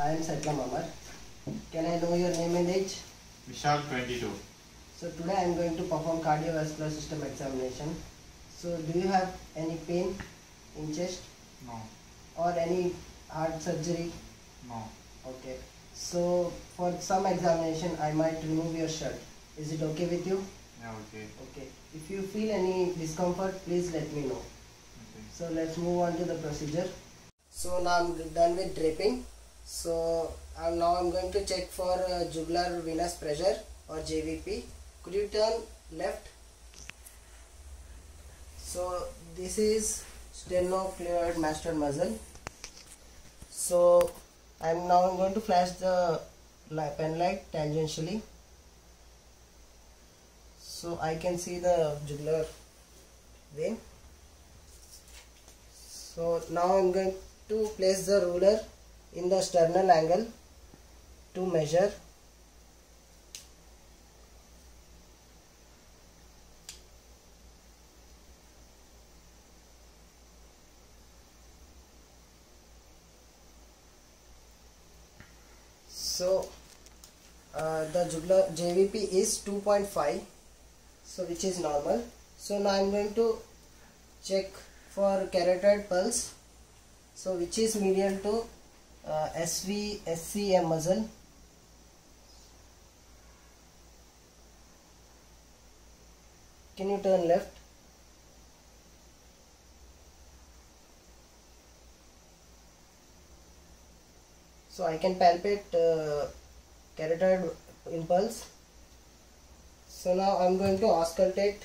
I am Satlam Amar. Can I know your name and age? Vishal, 22. So today I am going to perform cardiovascular system examination. So do you have any pain in chest No. or any heart surgery? No. Okay. So for some examination I might remove your shirt. Is it okay with you? Yeah, okay. Okay. If you feel any discomfort, please let me know. Okay. So let's move on to the procedure. So now I'm done with draping. So now I'm going to check for jugular venous pressure or JVP. Could you turn left? So this is sternocleidomastoid mastoid muscle. So I'm going to flash the pen light tangentially, so I can see the jugular vein. So now I'm going to place the ruler in the sternal angle to measure. So the jugular JVP is 2.5, so which is normal. So now I'm going to check for carotid pulse, so which is medial to SCM muscle. Can you turn left? So I can palpate carotid impulse. So now I'm going to auscultate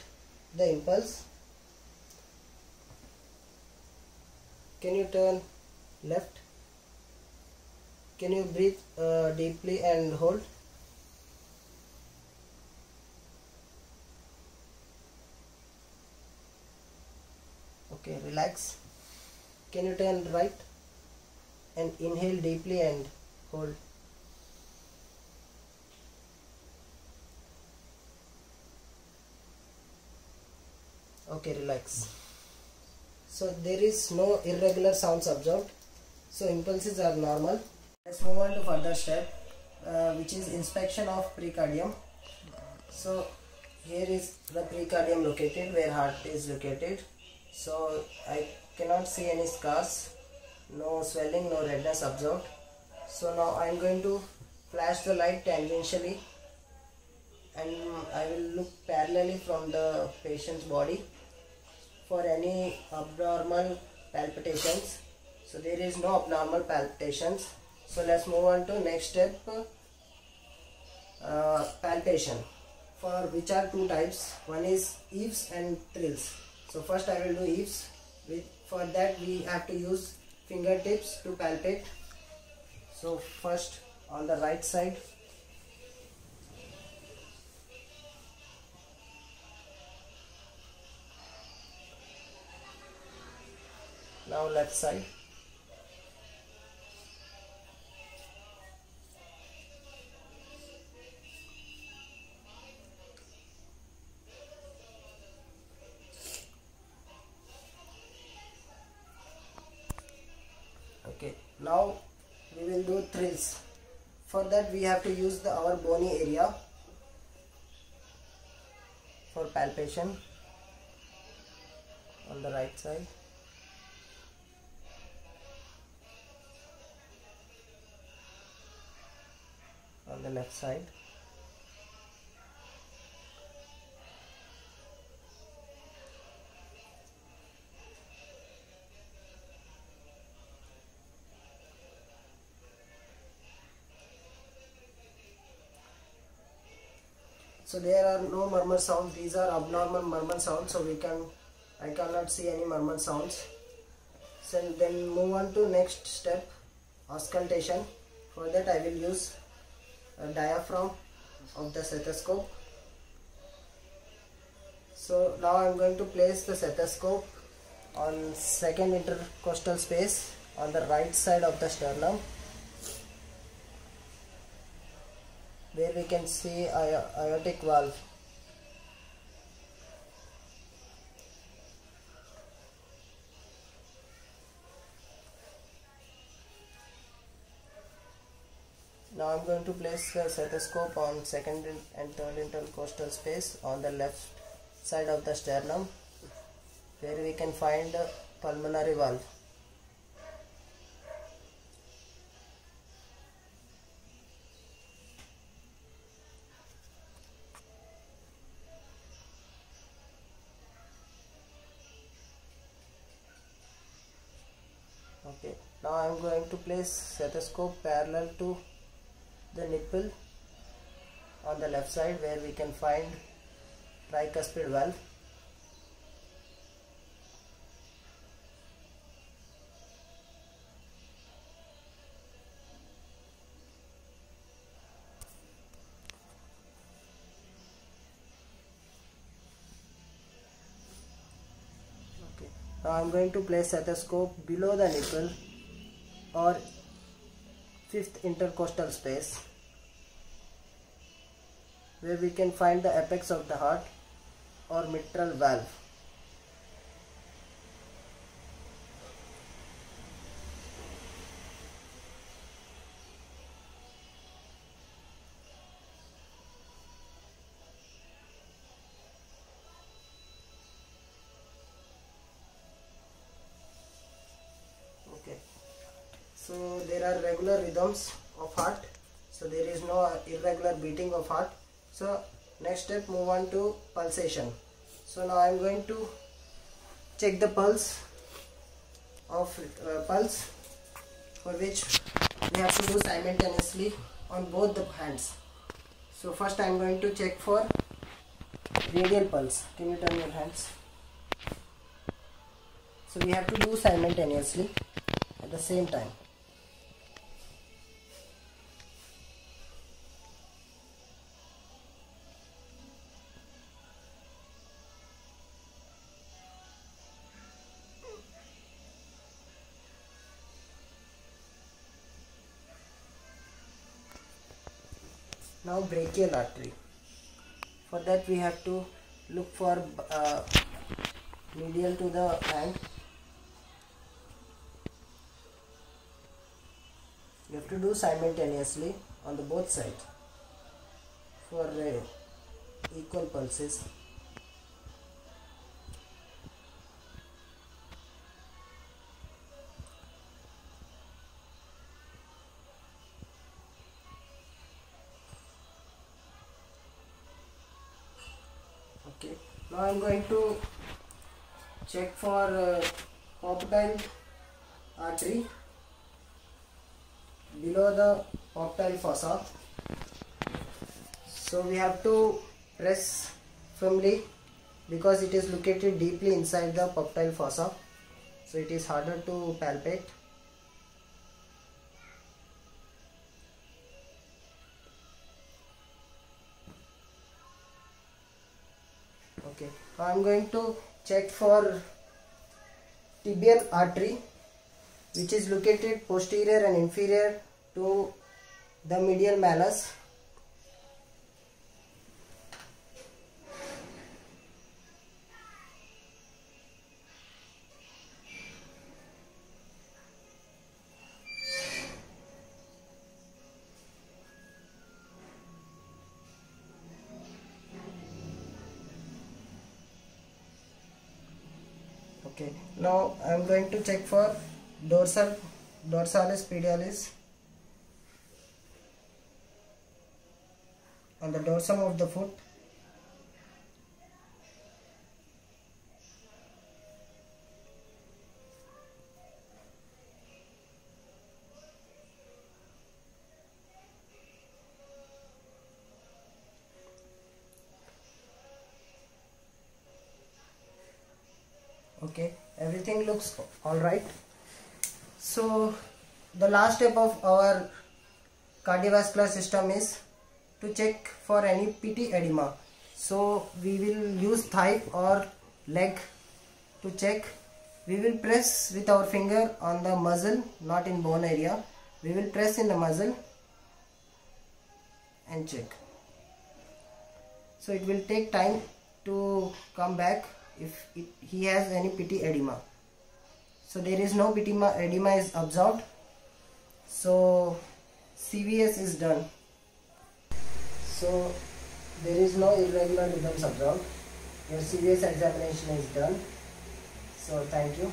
the impulse. Can you turn left? Can you breathe deeply and hold? Okay, relax. Can you turn right? And inhale deeply and hold. Okay, relax. So there is no irregular sounds observed, so impulses are normal. Let's move on to further step, which is inspection of precardium. So here is the precardium located, where heart is located. So I cannot see any scars, no swelling, no redness observed. So now I am going to flash the light tangentially, and I will look parallelly from the patient's body for any abnormal palpitations. So there is no abnormal palpitations. So let's move on to next step, palpation, for which are two types. One is eaves and thrills. So first I will do eaves. For that we have to use fingertips to palpate. So first on the right side, now left side. Okay, now we will do thrills. For that we have to use our bony area for palpation on the right side. On the left side. So there are no murmur sounds. These are abnormal murmur sounds, so I cannot see any murmur sounds. So then move on to next step, auscultation. For that I will use a diaphragm of the stethoscope. So now I am going to place the stethoscope on second intercostal space on the right side of the sternum, where we can see aortic valve. Now I'm going to place the stethoscope on second and third intercostal space on the left side of the sternum, where we can find the pulmonary valve. Okay, now I am going to place stethoscope parallel to the nipple on the left side, where we can find tricuspid valve. Okay, now I am going to place stethoscope below the nipple or fifth intercostal space, where we can find the apex of the heart or mitral valve. Okay, so there are regular rhythms of heart, so there is no irregular beating of heart. So next step, move on to pulsation. So now I am going to check the pulse, for which we have to do simultaneously on both the hands. So first I am going to check for radial pulse. Can you turn your hands? So we have to do simultaneously at the same time. Now brachial artery. For that we have to look for medial to the hand. You have to do simultaneously on the both sides for equal pulses. Okay, now I am going to check for popliteal artery below the popliteal fossa. So we have to press firmly because it is located deeply inside the popliteal fossa, so it is harder to palpate. Okay, I am going to check for tibial artery, which is located posterior and inferior to the medial malleus. Okay, now I am going to check for dorsalis pedalis on the dorsum of the foot. Okay, everything looks alright. So the last step of our cardiovascular system is to check for any PT edema. So we will use thigh or leg to check. We will press with our finger on the muscle, not in bone area. We will press in the muscle and check. So it will take time to come back if he has any PT edema. So there is no PT edema is observed. So CVS is done. So there is no irregular rhythms observed. Your CVS examination is done. So thank you.